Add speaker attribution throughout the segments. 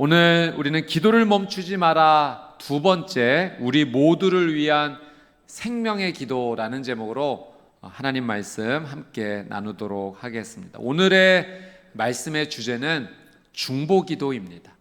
Speaker 1: 오늘 우리는 기도를 멈추지 마라 두 번째, 우리 모두를 위한 생명의 기도라는 제목으로 하나님 말씀 함께 나누도록 하겠습니다. 오늘의 말씀의 주제는 중보기도입니다.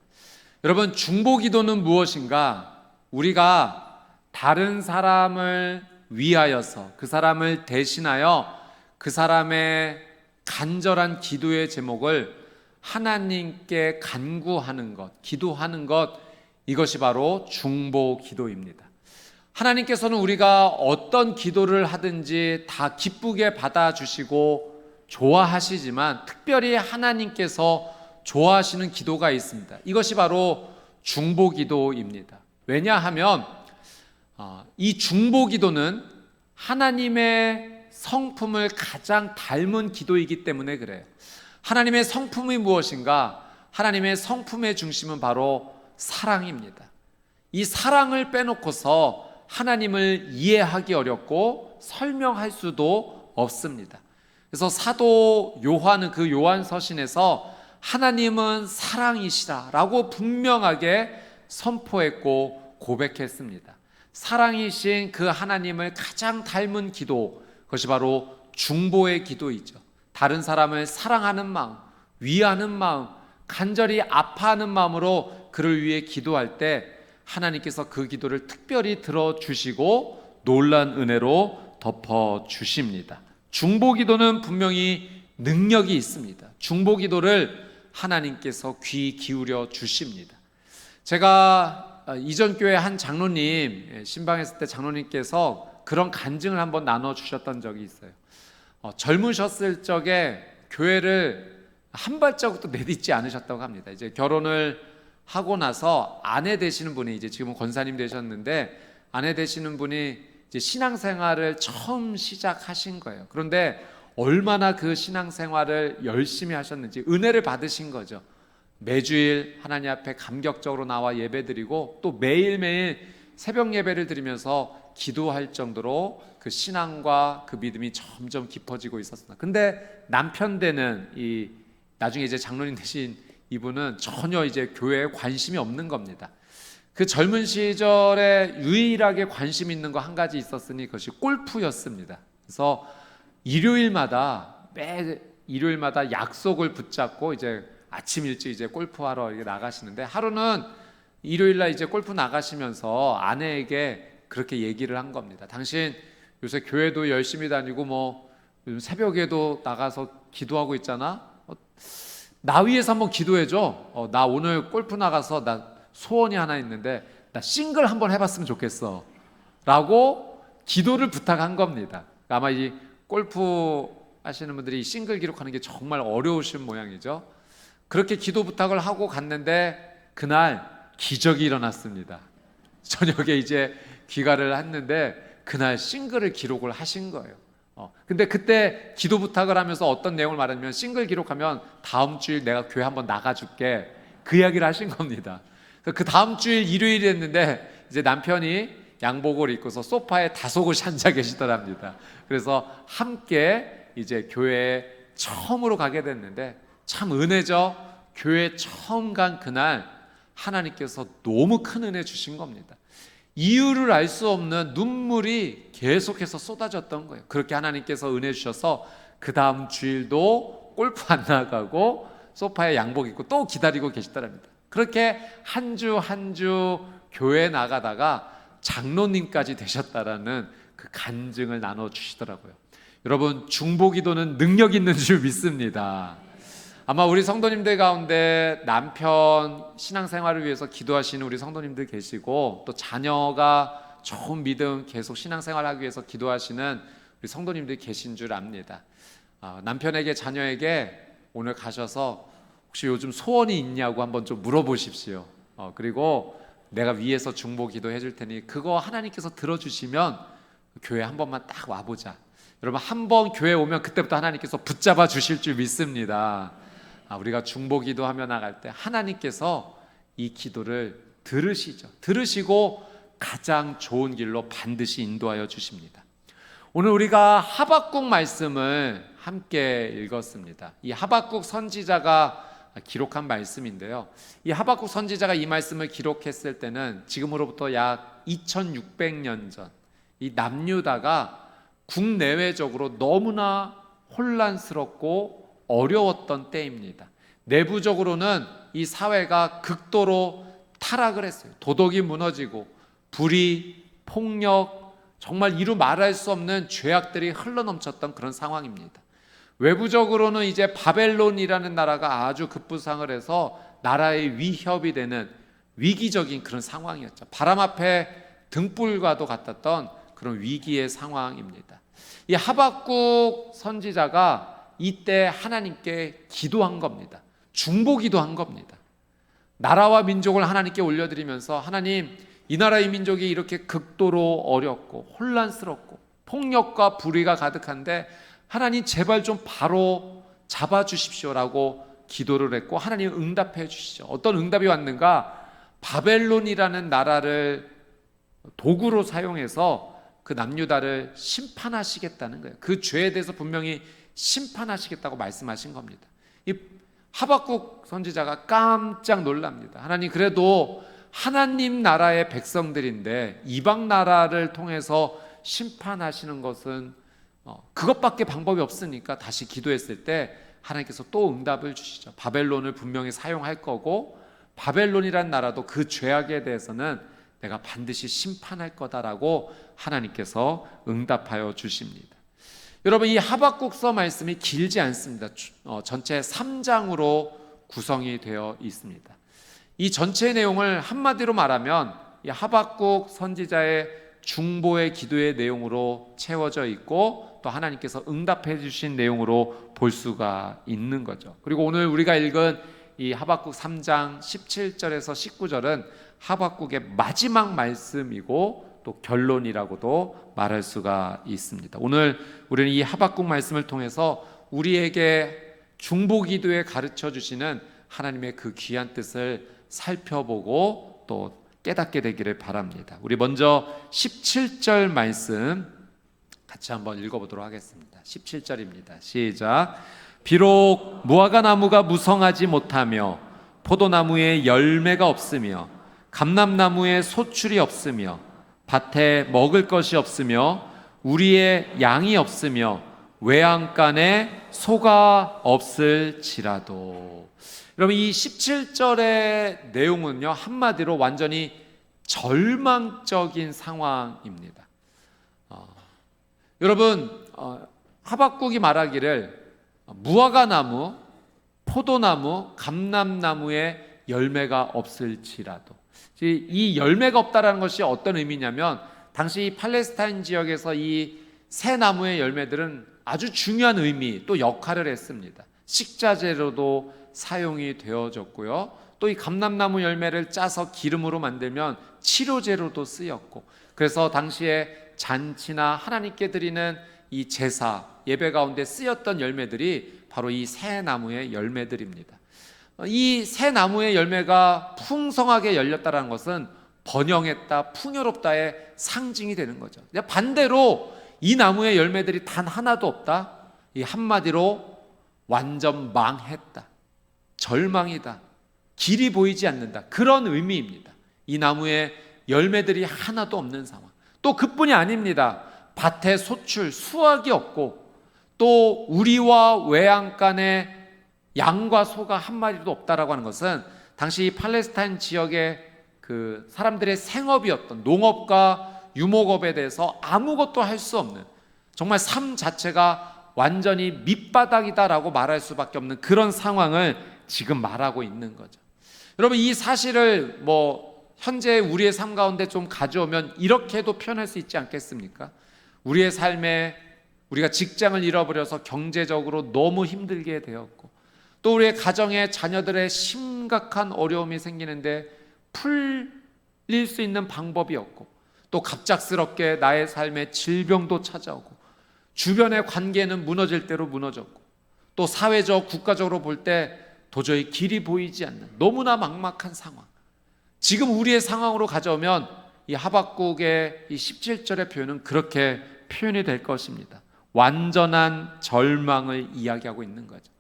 Speaker 1: 여러분, 중보기도는 무엇인가? 우리가 다른 사람을 위하여서, 그 사람을 대신하여 그 사람의 간절한 기도의 제목을 하나님께 간구하는 것, 기도하는 것, 이것이 바로 중보기도입니다. 하나님께서는 우리가 어떤 기도를 하든지 다 기쁘게 받아주시고 좋아하시지만 특별히 하나님께서 좋아하시는 기도가 있습니다. 이것이 바로 중보기도입니다. 왜냐하면 이 중보기도는 하나님의 성품을 가장 닮은 기도이기 때문에 그래요. 하나님의 성품이 무엇인가? 하나님의 성품의 중심은 바로 사랑입니다. 이 사랑을 빼놓고서 하나님을 이해하기 어렵고 설명할 수도 없습니다. 그래서 사도 요한은 그 요한서신에서 하나님은 사랑이시라라고 분명하게 선포했고 고백했습니다. 사랑이신 그 하나님을 가장 닮은 기도, 그것이 바로 중보의 기도이죠. 다른 사람을 사랑하는 마음, 위하는 마음, 간절히 아파하는 마음으로 그를 위해 기도할 때 하나님께서 그 기도를 특별히 들어주시고 놀란 은혜로 덮어주십니다. 중보기도는 분명히 능력이 있습니다. 중보기도를 하나님께서 귀 기울여 주십니다. 제가 이전 교회 한 장로님 신방했을 때 장로님께서 그런 간증을 한번 나눠주셨던 적이 있어요. 젊으셨을 적에 교회를 한 발자국도 내딛지 않으셨다고 합니다. 이제 결혼을 하고 나서 아내 되시는 분이, 이제 지금은 권사님 되셨는데 아내 되시는 분이 이제 신앙생활을 처음 시작하신 거예요. 그런데 얼마나 그 신앙생활을 열심히 하셨는지 은혜를 받으신 거죠. 매주일 하나님 앞에 감격적으로 나와 예배드리고 또 매일매일 새벽 예배를 드리면서 기도할 정도로 그 신앙과 그 믿음이 점점 깊어지고 있었습니다. 근데 남편 되는 나중에 이제 장로님 되신 이분은 전혀 이제 교회에 관심이 없는 겁니다. 그 젊은 시절에 유일하게 관심 있는 거 한 가지 있었으니 그것이 골프였습니다. 그래서 매 일요일마다 약속을 붙잡고 이제 아침 일찍 이제 골프하러 나가시는데, 하루는 일요일날 이제 골프 나가시면서 아내에게 그렇게 얘기를 한 겁니다. 당신 요새 교회도 열심히 다니고 뭐 새벽에도 나가서 기도하고 있잖아. 나 위해서 한번 기도해줘. 나 오늘 골프 나가서 나 소원이 하나 있는데 나 싱글 한번 해봤으면 좋겠어 라고 기도를 부탁한 겁니다. 아마 이 골프 하시는 분들이 싱글 기록하는 게 정말 어려우신 모양이죠. 그렇게 기도 부탁을 하고 갔는데 그날 기적이 일어났습니다. 저녁에 이제 귀가를 했는데 그날 싱글을 기록을 하신 거예요. 근데 그때 기도 부탁을 하면서 어떤 내용을 말하냐면, 싱글 기록하면 다음 주일 내가 교회 한번 나가줄게, 그 이야기를 하신 겁니다. 그 다음 주일 일요일이었는데 이제 남편이 양복을 입고서 소파에 다소곳이 앉아 계시더랍니다. 그래서 함께 이제 교회에 처음으로 가게 됐는데 참 은혜죠. 교회 처음 간 그날 하나님께서 너무 큰 은혜 주신 겁니다. 이유를 알 수 없는 눈물이 계속해서 쏟아졌던 거예요. 그렇게 하나님께서 은혜 주셔서 그 다음 주일도 골프 안 나가고 소파에 양복 입고 또 기다리고 계시더랍니다. 그렇게 한 주 한 주 교회 나가다가 장로님까지 되셨다라는 그 간증을 나눠주시더라고요. 여러분, 중보기도는 능력 있는 줄 믿습니다. 아마 우리 성도님들 가운데 남편 신앙생활을 위해서 기도하시는 우리 성도님들 계시고, 또 자녀가 좋은 믿음 계속 신앙생활하기 위해서 기도하시는 우리 성도님들 계신 줄 압니다. 남편에게, 자녀에게 오늘 가셔서 혹시 요즘 소원이 있냐고 한번 좀 물어보십시오. 그리고 내가 위에서 중보기도 해줄 테니 그거 하나님께서 들어주시면 교회 한 번만 딱 와보자. 여러분, 한 번 교회 오면 그때부터 하나님께서 붙잡아 주실 줄 믿습니다. 우리가 중보기도 하며 나갈 때 하나님께서 이 기도를 들으시죠. 들으시고 가장 좋은 길로 반드시 인도하여 주십니다. 오늘 우리가 하박국 말씀을 함께 읽었습니다. 이 하박국 선지자가 기록한 말씀인데요. 이 하박국 선지자가 이 말씀을 기록했을 때는 지금으로부터 약 2600년 전, 이 남유다가 국내외적으로 너무나 혼란스럽고 어려웠던 때입니다. 내부적으로는 이 사회가 극도로 타락을 했어요. 도덕이 무너지고 불의, 폭력, 정말 이루 말할 수 없는 죄악들이 흘러넘쳤던 그런 상황입니다. 외부적으로는 이제 바벨론이라는 나라가 아주 급부상을 해서 나라의 위협이 되는 위기적인 그런 상황이었죠. 바람 앞에 등불과도 같았던 그런 위기의 상황입니다. 이 하박국 선지자가 이때 하나님께 기도한 겁니다. 중보기도한 겁니다. 나라와 민족을 하나님께 올려드리면서 하나님, 이 나라의 민족이 이렇게 극도로 어렵고 혼란스럽고 폭력과 불의가 가득한데 하나님 제발 좀 바로 잡아주십시오라고 기도를 했고 하나님 응답해 주시죠. 어떤 응답이 왔는가? 바벨론이라는 나라를 도구로 사용해서 그 남유다를 심판하시겠다는 거예요. 그 죄에 대해서 분명히 심판하시겠다고 말씀하신 겁니다. 이 하박국 선지자가 깜짝 놀랍니다. 하나님, 그래도 하나님 나라의 백성들인데 이방 나라를 통해서 심판하시는 것은 그것밖에 방법이 없으니까 다시 기도했을 때 하나님께서 또 응답을 주시죠. 바벨론을 분명히 사용할 거고 바벨론이란 나라도 그 죄악에 대해서는 내가 반드시 심판할 거다라고 하나님께서 응답하여 주십니다. 여러분, 이 하박국서 말씀이 길지 않습니다. 전체 3장으로 구성이 되어 있습니다. 이 전체 내용을 한마디로 말하면 이 하박국 선지자의 중보의 기도의 내용으로 채워져 있고 또 하나님께서 응답해 주신 내용으로 볼 수가 있는 거죠. 그리고 오늘 우리가 읽은 이 하박국 3장 17절에서 19절은 하박국의 마지막 말씀이고 또 결론이라고도 말할 수가 있습니다. 오늘 우리는 이 하박국 말씀을 통해서 우리에게 중보기도에 가르쳐 주시는 하나님의 그 귀한 뜻을 살펴보고 또 깨닫게 되기를 바랍니다. 우리 먼저 17절 말씀 같이 한번 읽어보도록 하겠습니다. 17절입니다. 시작. 비록 무화과 나무가 무성하지 못하며 포도나무에 열매가 없으며 감람나무에 소출이 없으며 밭에 먹을 것이 없으며 우리의 양이 없으며 외양간에 소가 없을지라도. 여러분, 이 17절의 내용은요, 한마디로 완전히 절망적인 상황입니다. 여러분, 하박국이 말하기를 무화과 나무, 포도나무, 감람나무에 열매가 없을지라도. 이 열매가 없다라는 것이 어떤 의미냐면 당시 팔레스타인 지역에서 이 새 나무의 열매들은 아주 중요한 의미 또 역할을 했습니다. 식자재로도 사용이 되어졌고요. 또 이 감람나무 열매를 짜서 기름으로 만들면 치료제로도 쓰였고, 그래서 당시에 잔치나 하나님께 드리는 이 제사, 예배 가운데 쓰였던 열매들이 바로 이 새 나무의 열매들입니다. 이 새 나무의 열매가 풍성하게 열렸다는 것은 번영했다, 풍요롭다의 상징이 되는 거죠. 반대로 이 나무의 열매들이 단 하나도 없다, 이 한마디로 완전 망했다, 절망이다, 길이 보이지 않는다, 그런 의미입니다. 이 나무에 열매들이 하나도 없는 상황. 또 그뿐이 아닙니다. 밭에 소출, 수확이 없고 또 우리와 외양간에 양과 소가 한 마리도 없다라고 하는 것은 당시 팔레스타인 지역의 그 사람들의 생업이었던 농업과 유목업에 대해서 아무것도 할 수 없는, 정말 삶 자체가 완전히 밑바닥이다라고 말할 수밖에 없는 그런 상황을 지금 말하고 있는 거죠. 여러분, 이 사실을 현재 우리의 삶 가운데 좀 가져오면 이렇게도 표현할 수 있지 않겠습니까? 우리의 삶에 우리가 직장을 잃어버려서 경제적으로 너무 힘들게 되었고, 또 우리의 가정에 자녀들의 심각한 어려움이 생기는데 풀릴 수 있는 방법이 없고, 또 갑작스럽게 나의 삶에 질병도 찾아오고, 주변의 관계는 무너질 대로 무너졌고, 또 사회적, 국가적으로 볼 때 도저히 길이 보이지 않는 너무나 막막한 상황. 지금 우리의 상황으로 가져오면 이 하박국의 이 17절의 표현은 그렇게 표현이 될 것입니다. 완전한 절망을 이야기하고 있는 거죠.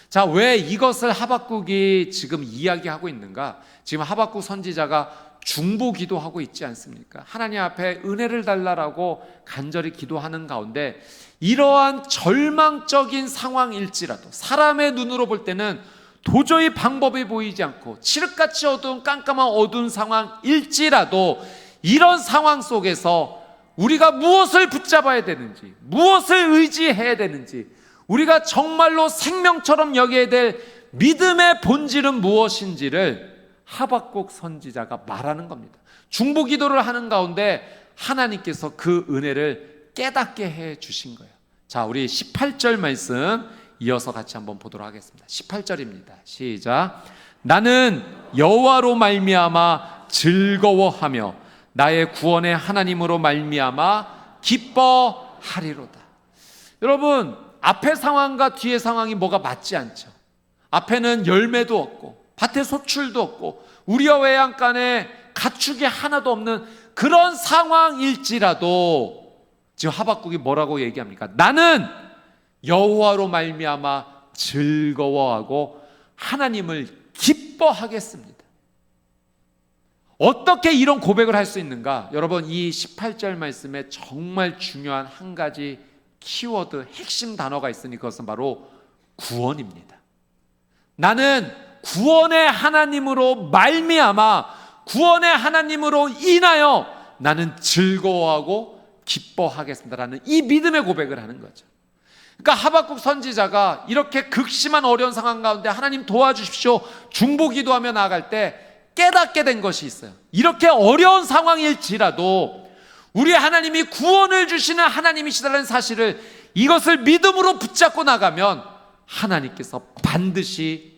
Speaker 1: 자, 왜 이것을 하박국이 지금 이야기하고 있는가? 지금 하박국 선지자가 중보 기도하고 있지 않습니까? 하나님 앞에 은혜를 달라라고 간절히 기도하는 가운데 이러한 절망적인 상황일지라도 사람의 눈으로 볼 때는 도저히 방법이 보이지 않고 칠흑같이 어두운 깜깜한 어두운 상황일지라도 이런 상황 속에서 우리가 무엇을 붙잡아야 되는지, 무엇을 의지해야 되는지, 우리가 정말로 생명처럼 여겨야 될 믿음의 본질은 무엇인지를 하박국 선지자가 말하는 겁니다. 중보 기도를 하는 가운데 하나님께서 그 은혜를 깨닫게 해 주신 거예요. 자, 우리 18절 말씀 이어서 같이 한번 보도록 하겠습니다. 18절입니다. 시작. 나는 여호와로 말미암아 즐거워하며 나의 구원의 하나님으로 말미암아 기뻐하리로다. 여러분, 앞의 상황과 뒤의 상황이 뭐가 맞지 않죠. 앞에는 열매도 없고 밭에 소출도 없고 우리와 외양간에 가축이 하나도 없는 그런 상황일지라도 지금 하박국이 뭐라고 얘기합니까? 나는 여호와로 말미암아 즐거워하고 하나님을 기뻐하겠습니다. 어떻게 이런 고백을 할 수 있는가? 여러분, 이 18절 말씀에 정말 중요한 한 가지 키워드, 핵심 단어가 있으니 그것은 바로 구원입니다. 나는 구원의 하나님으로 말미암아 구원의 하나님으로 인하여 나는 즐거워하고 기뻐하겠습니다라는 이 믿음의 고백을 하는 거죠. 그러니까 하박국 선지자가 이렇게 극심한 어려운 상황 가운데 하나님 도와주십시오 중보 기도하며 나아갈 때 깨닫게 된 것이 있어요. 이렇게 어려운 상황일지라도 우리 하나님이 구원을 주시는 하나님이시다는 사실을 이것을 믿음으로 붙잡고 나가면 하나님께서 반드시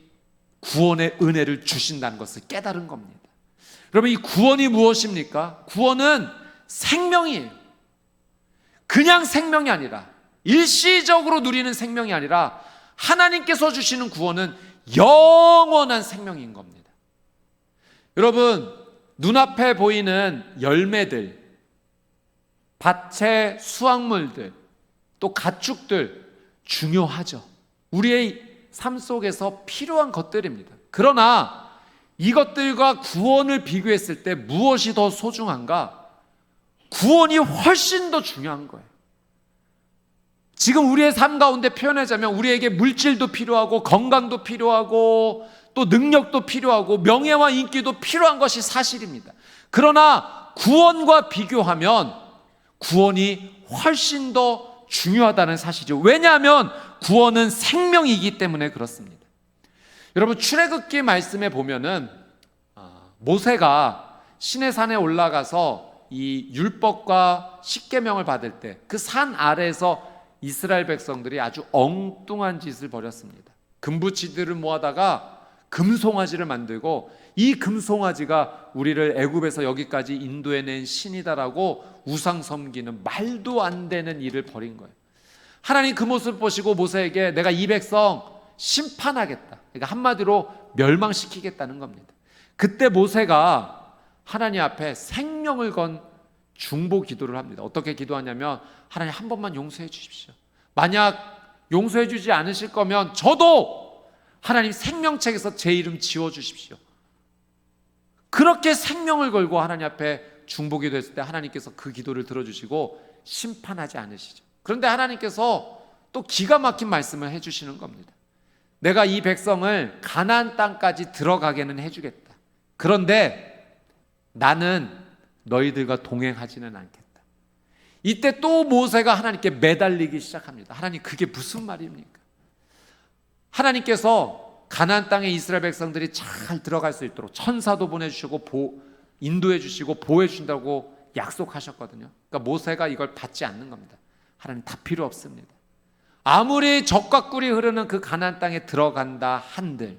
Speaker 1: 구원의 은혜를 주신다는 것을 깨달은 겁니다. 여러분, 이 구원이 무엇입니까? 구원은 생명이에요. 그냥 생명이 아니라 일시적으로 누리는 생명이 아니라 하나님께서 주시는 구원은 영원한 생명인 겁니다. 여러분, 눈앞에 보이는 열매들, 밭의 수확물들, 또 가축들 중요하죠. 우리의 삶 속에서 필요한 것들입니다. 그러나 이것들과 구원을 비교했을 때 무엇이 더 소중한가? 구원이 훨씬 더 중요한 거예요. 지금 우리의 삶 가운데 표현하자면 우리에게 물질도 필요하고 건강도 필요하고 또 능력도 필요하고 명예와 인기도 필요한 것이 사실입니다. 그러나 구원과 비교하면 구원이 훨씬 더 중요하다는 사실이죠. 왜냐하면 구원은 생명이기 때문에 그렇습니다. 여러분, 출애굽기 말씀에 보면은 모세가 시내산에 올라가서 이 율법과 십계명을 받을 때 그 산 아래에서 이스라엘 백성들이 아주 엉뚱한 짓을 벌였습니다. 금붙이들을 모아다가 금송아지를 만들고 이 금송아지가 우리를 애굽에서 여기까지 인도해낸 신이다라고 우상 섬기는 말도 안 되는 일을 벌인 거예요. 하나님 그 모습을 보시고 모세에게 내가 이 백성 심판하겠다, 그러니까 한마디로 멸망시키겠다는 겁니다. 그때 모세가 하나님 앞에 생명을 건 중보 기도를 합니다. 어떻게 기도하냐면 하나님 한 번만 용서해 주십시오. 만약 용서해 주지 않으실 거면 저도 하나님 생명책에서 제 이름 지워 주십시오. 그렇게 생명을 걸고 하나님 앞에 중보 기도했을 때 하나님께서 그 기도를 들어주시고 심판하지 않으시죠. 그런데 하나님께서 또 기가 막힌 말씀을 해주시는 겁니다. 내가 이 백성을 가나안 땅까지 들어가게는 해주겠다. 그런데 나는 너희들과 동행하지는 않겠다. 이때 또 모세가 하나님께 매달리기 시작합니다. 하나님, 그게 무슨 말입니까? 하나님께서 가나안 땅에 이스라엘 백성들이 잘 들어갈 수 있도록 천사도 보내주시고 인도해 주시고 보호해 주신다고 약속하셨거든요. 그러니까 모세가 이걸 받지 않는 겁니다. 하나님, 다 필요 없습니다. 아무리 적과 꿀이 흐르는 그 가나안 땅에 들어간다 한들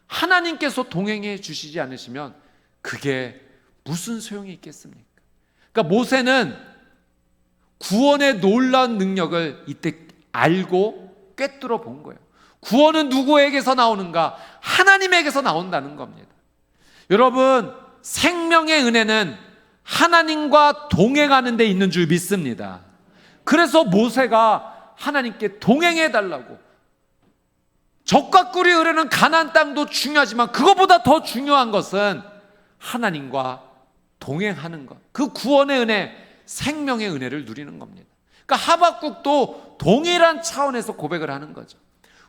Speaker 1: 하나님께서 동행해 주시지 않으시면 그게 무슨 소용이 있겠습니까? 그러니까 모세는 구원의 놀라운 능력을 이때 알고 꿰뚫어 본 거예요. 구원은 누구에게서 나오는가? 하나님에게서 나온다는 겁니다. 여러분, 생명의 은혜는 하나님과 동행하는 데 있는 줄 믿습니다. 그래서 모세가 하나님께 동행해 달라고 적과 꿀이 흐르는 가나안 땅도 중요하지만 그것보다 더 중요한 것은 하나님과 동행하는 것, 그 구원의 은혜, 생명의 은혜를 누리는 겁니다. 그러니까 하박국도 동일한 차원에서 고백을 하는 거죠.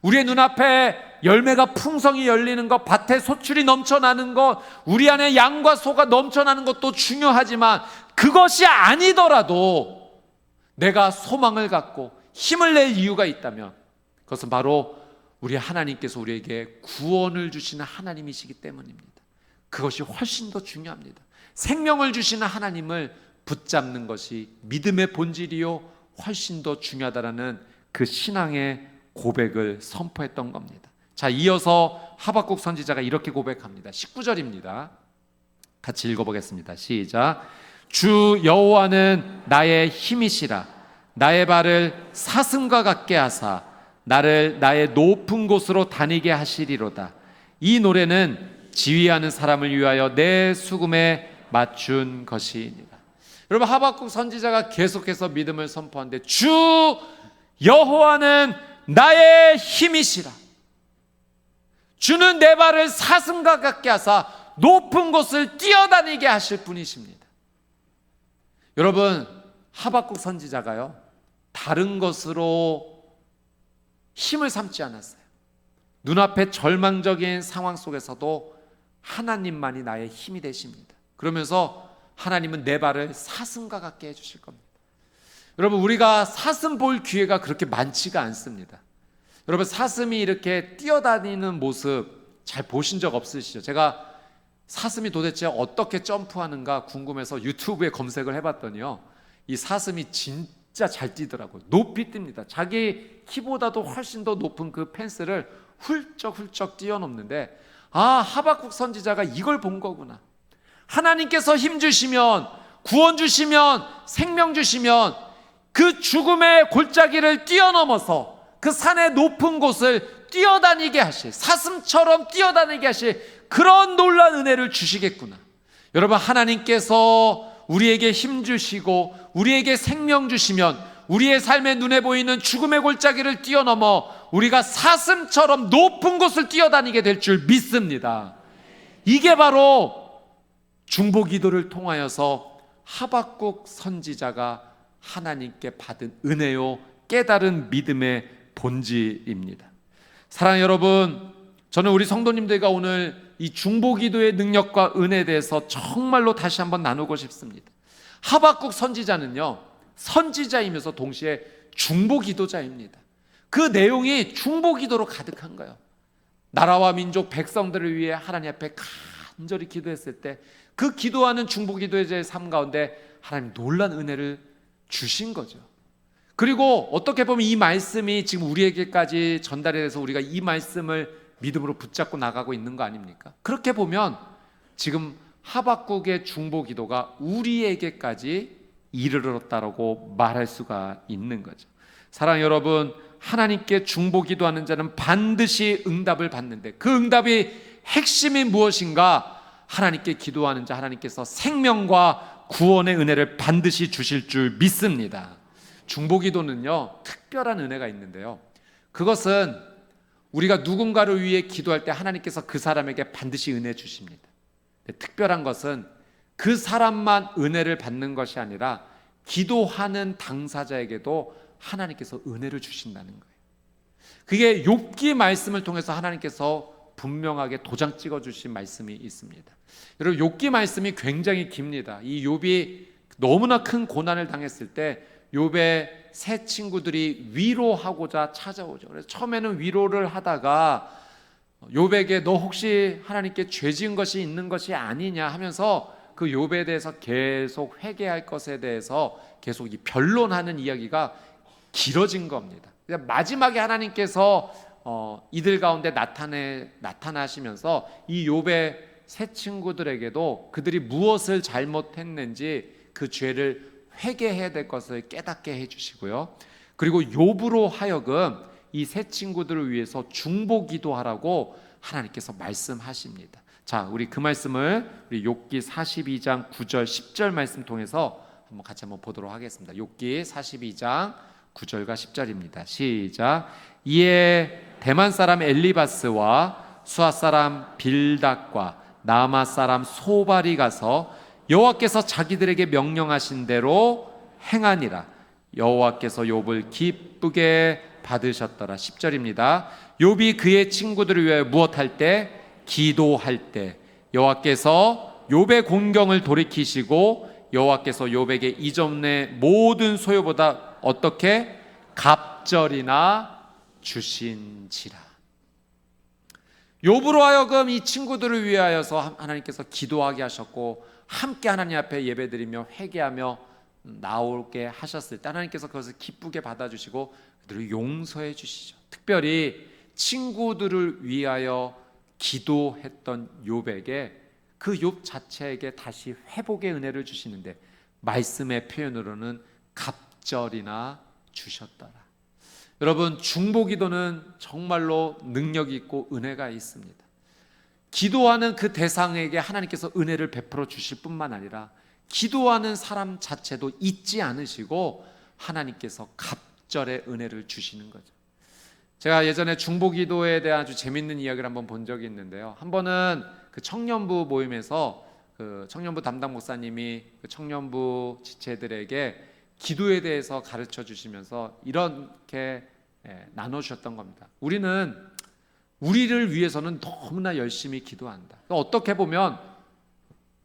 Speaker 1: 우리의 눈앞에 열매가 풍성히 열리는 것, 밭에 소출이 넘쳐나는 것, 우리 안에 양과 소가 넘쳐나는 것도 중요하지만 그것이 아니더라도 내가 소망을 갖고 힘을 낼 이유가 있다면 그것은 바로 우리 하나님께서 우리에게 구원을 주시는 하나님이시기 때문입니다. 그것이 훨씬 더 중요합니다. 생명을 주시는 하나님을 붙잡는 것이 믿음의 본질이요 훨씬 더 중요하다라는 그 신앙의 고백을 선포했던 겁니다. 자, 이어서 하박국 선지자가 이렇게 고백합니다. 19절입니다. 같이 읽어보겠습니다. 시작. 주 여호와는 나의 힘이시라. 나의 발을 사슴과 같게 하사 나를 나의 높은 곳으로 다니게 하시리로다. 이 노래는 지휘하는 사람을 위하여 내 수금에 맞춘 것이니라. 여러분, 하박국 선지자가 계속해서 믿음을 선포하는데 주 여호와는 나의 힘이시라. 주는 내 발을 사슴과 같게 하사 높은 곳을 뛰어다니게 하실 분이십니다. 여러분, 하박국 선지자가요 다른 것으로 힘을 삼지 않았어요. 눈앞에 절망적인 상황 속에서도 하나님만이 나의 힘이 되십니다. 그러면서 하나님은 내 발을 사슴과 같게 해주실 겁니다. 여러분, 우리가 사슴 볼 기회가 그렇게 많지가 않습니다. 여러분, 사슴이 이렇게 뛰어다니는 모습 잘 보신 적 없으시죠? 제가 사슴이 도대체 어떻게 점프하는가 궁금해서 유튜브에 검색을 해봤더니요, 이 사슴이 진짜 잘 뛰더라고요. 높이 뜁니다. 자기 키보다도 훨씬 더 높은 그 펜스를 훌쩍훌쩍 뛰어넘는데, 아, 하박국 선지자가 이걸 본 거구나. 하나님께서 힘 주시면, 구원 주시면, 생명 주시면 그 죽음의 골짜기를 뛰어넘어서 그 산의 높은 곳을 뛰어다니게 하실, 사슴처럼 뛰어다니게 하실 그런 놀라운 은혜를 주시겠구나. 여러분, 하나님께서 우리에게 힘 주시고 우리에게 생명 주시면 우리의 삶의 눈에 보이는 죽음의 골짜기를 뛰어넘어 우리가 사슴처럼 높은 곳을 뛰어다니게 될 줄 믿습니다. 이게 바로 중보기도를 통하여서 하박국 선지자가 하나님께 받은 은혜요 깨달은 믿음의 본질입니다. 사랑하는 여러분, 저는 우리 성도님들과 오늘 이 중보기도의 능력과 은혜에 대해서 정말로 다시 한번 나누고 싶습니다. 하박국 선지자는요 선지자이면서 동시에 중보기도자입니다. 그 내용이 중보기도로 가득한 거예요. 나라와 민족 백성들을 위해 하나님 앞에 간절히 기도했을 때 그 기도하는 중보기도의 삶 가운데 하나님 놀란 은혜를 주신 거죠. 그리고 어떻게 보면 이 말씀이 지금 우리에게까지 전달이 돼서 우리가 이 말씀을 믿음으로 붙잡고 나가고 있는 거 아닙니까? 그렇게 보면 지금 하박국의 중보기도가 우리에게까지 이르렀다라고 말할 수가 있는 거죠. 사랑하는 여러분, 하나님께 중보기도하는 자는 반드시 응답을 받는데 그 응답이 핵심이 무엇인가? 하나님께 기도하는 자, 하나님께서 생명과 구원의 은혜를 반드시 주실 줄 믿습니다. 중보기도는요 특별한 은혜가 있는데요, 그것은 우리가 누군가를 위해 기도할 때 하나님께서 그 사람에게 반드시 은혜 주십니다. 특별한 것은 그 사람만 은혜를 받는 것이 아니라 기도하는 당사자에게도 하나님께서 은혜를 주신다는 거예요. 그게 욥기 말씀을 통해서 하나님께서 분명하게 도장 찍어주신 말씀이 있습니다. 여러분, 욥기 말씀이 굉장히 깁니다. 이 욥이 너무나 큰 고난을 당했을 때 욥의 세 친구들이 위로하고자 찾아오죠. 그래서 처음에는 위로를 하다가 욥에게 너 혹시 하나님께 죄 지은 것이 있는 것이 아니냐 하면서 그 욥에 대해서 계속 회개할 것에 대해서 계속 이 변론하는 이야기가 길어진 겁니다. 마지막에 하나님께서 이들 가운데 나타나시면서 이 욥의 세 친구들에게도 그들이 무엇을 잘못했는지 그 죄를 회개해야 될 것을 깨닫게 해주시고요. 그리고 욥으로 하여금 이 세 친구들을 위해서 중보기도하라고 하나님께서 말씀하십니다. 자, 우리 그 말씀을 우리 욥기 42장 9절 10절 말씀 통해서 같이 한번 보도록 하겠습니다. 욥기 42장 9절과 10절입니다. 시작. 이에 대만 사람 엘리바스와 수아 사람 빌닷과 나마 사람 소발이 가서 여호와께서 자기들에게 명령하신 대로 행하니라. 여호와께서 욥을 기쁘게 받으셨더라. 10절입니다. 욥이 그의 친구들을 위하여 무엇할 때? 기도할 때 여호와께서 욥의 공경을 돌이키시고 여호와께서 욥에게 이전의 모든 소유보다 어떻게? 갑절이나 주신지라. 욥으로 하여금 이 친구들을 위하여서 하나님께서 기도하게 하셨고 함께 하나님 앞에 예배드리며 회개하며 나오게 하셨을 때 하나님께서 그것을 기쁘게 받아주시고 그들을 용서해 주시죠. 특별히 친구들을 위하여 기도했던 욥에게 그 욥 자체에게 다시 회복의 은혜를 주시는데 말씀의 표현으로는 갑절이나 주셨더라. 여러분, 중보기도는 정말로 능력이 있고 은혜가 있습니다. 기도하는 그 대상에게 하나님께서 은혜를 베풀어 주실 뿐만 아니라 기도하는 사람 자체도 잊지 않으시고 하나님께서 갑절의 은혜를 주시는 거죠. 제가 예전에 중보기도에 대한 아주 재밌는 이야기를 한번 본 적이 있는데요. 한 번은 그 청년부 모임에서 그 청년부 담당 목사님이 그 청년부 지체들에게 기도에 대해서 가르쳐 주시면서 이렇게 나눠주셨던 겁니다. 우리는 우리를 위해서는 너무나 열심히 기도한다. 어떻게 보면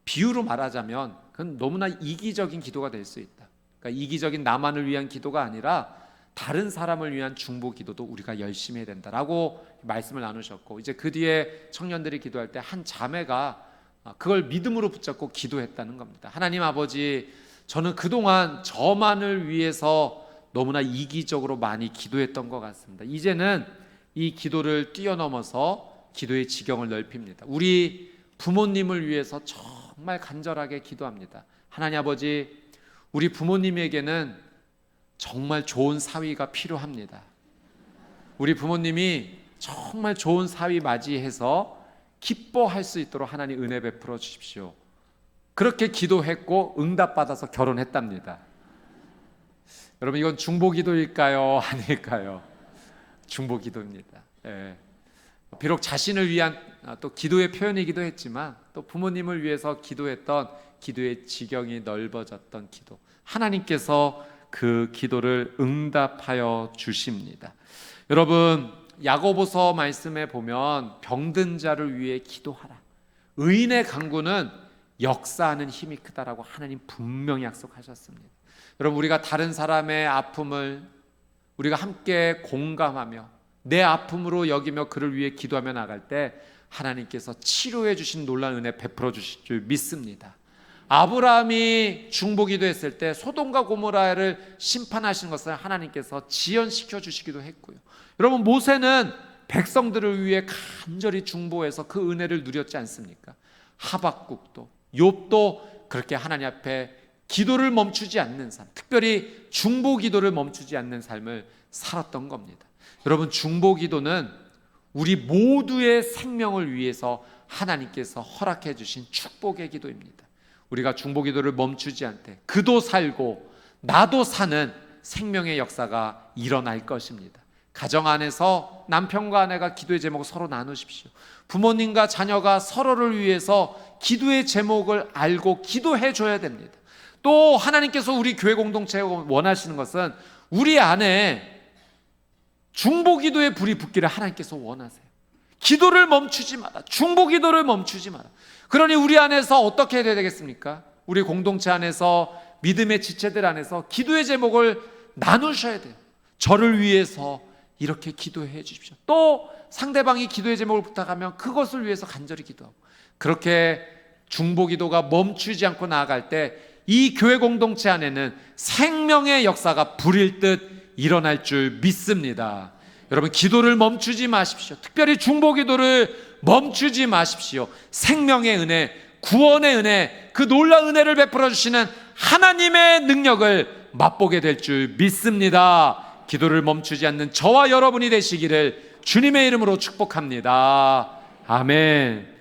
Speaker 1: 비유로 말하자면 그건 너무나 이기적인 기도가 될 수 있다. 그러니까 이기적인 나만을 위한 기도가 아니라 다른 사람을 위한 중보 기도도 우리가 열심히 해야 된다라고 말씀을 나누셨고, 이제 그 뒤에 청년들이 기도할 때 한 자매가 그걸 믿음으로 붙잡고 기도했다는 겁니다. 하나님 아버지, 저는 그동안 저만을 위해서 너무나 이기적으로 많이 기도했던 것 같습니다. 이제는 이 기도를 뛰어넘어서 기도의 지경을 넓힙니다. 우리 부모님을 위해서 정말 간절하게 기도합니다. 하나님 아버지, 우리 부모님에게는 정말 좋은 사위가 필요합니다. 우리 부모님이 정말 좋은 사위 맞이해서 기뻐할 수 있도록 하나님 은혜 베풀어 주십시오. 그렇게 기도했고 응답받아서 결혼했답니다. 여러분, 이건 중보기도일까요? 아닐까요? 중보기도입니다. 예. 비록 자신을 위한 또 기도의 표현이기도 했지만 또 부모님을 위해서 기도했던 기도의 지경이 넓어졌던 기도, 하나님께서 그 기도를 응답하여 주십니다. 여러분, 야고보서 말씀에 보면 병든 자를 위해 기도하라, 의인의 간구는 역사하는 힘이 크다라고 하나님 분명히 약속하셨습니다. 여러분, 우리가 다른 사람의 아픔을 우리가 함께 공감하며 내 아픔으로 여기며 그를 위해 기도하며 나갈 때 하나님께서 치료해 주신 놀라운 은혜 베풀어 주실 줄 믿습니다. 아브라함이 중보기도했을 때 소돔과 고모라를 심판하시는 것을 하나님께서 지연시켜 주시기도 했고요. 여러분, 모세는 백성들을 위해 간절히 중보해서 그 은혜를 누렸지 않습니까? 하박국도, 욥도 그렇게 하나님 앞에 기도를 멈추지 않는 삶, 특별히 중보기도를 멈추지 않는 삶을 살았던 겁니다. 여러분, 중보기도는 우리 모두의 생명을 위해서 하나님께서 허락해 주신 축복의 기도입니다. 우리가 중보기도를 멈추지 않되 그도 살고 나도 사는 생명의 역사가 일어날 것입니다. 가정 안에서 남편과 아내가 기도의 제목을 서로 나누십시오. 부모님과 자녀가 서로를 위해서 기도의 제목을 알고 기도해 줘야 됩니다. 또 하나님께서 우리 교회 공동체가 원하시는 것은 우리 안에 중보기도의 불이 붙기를 하나님께서 원하세요. 기도를 멈추지 마라. 중보기도를 멈추지 마라. 그러니 우리 안에서 어떻게 해야 되겠습니까? 우리 공동체 안에서, 믿음의 지체들 안에서 기도의 제목을 나누셔야 돼요. 저를 위해서 이렇게 기도해 주십시오. 또 상대방이 기도의 제목을 부탁하면 그것을 위해서 간절히 기도하고, 그렇게 중보기도가 멈추지 않고 나아갈 때 이 교회 공동체 안에는 생명의 역사가 불일 듯 일어날 줄 믿습니다. 여러분, 기도를 멈추지 마십시오. 특별히 중보기도를 멈추지 마십시오. 생명의 은혜, 구원의 은혜, 그 놀라운 은혜를 베풀어 주시는 하나님의 능력을 맛보게 될 줄 믿습니다. 기도를 멈추지 않는 저와 여러분이 되시기를 주님의 이름으로 축복합니다. 아멘.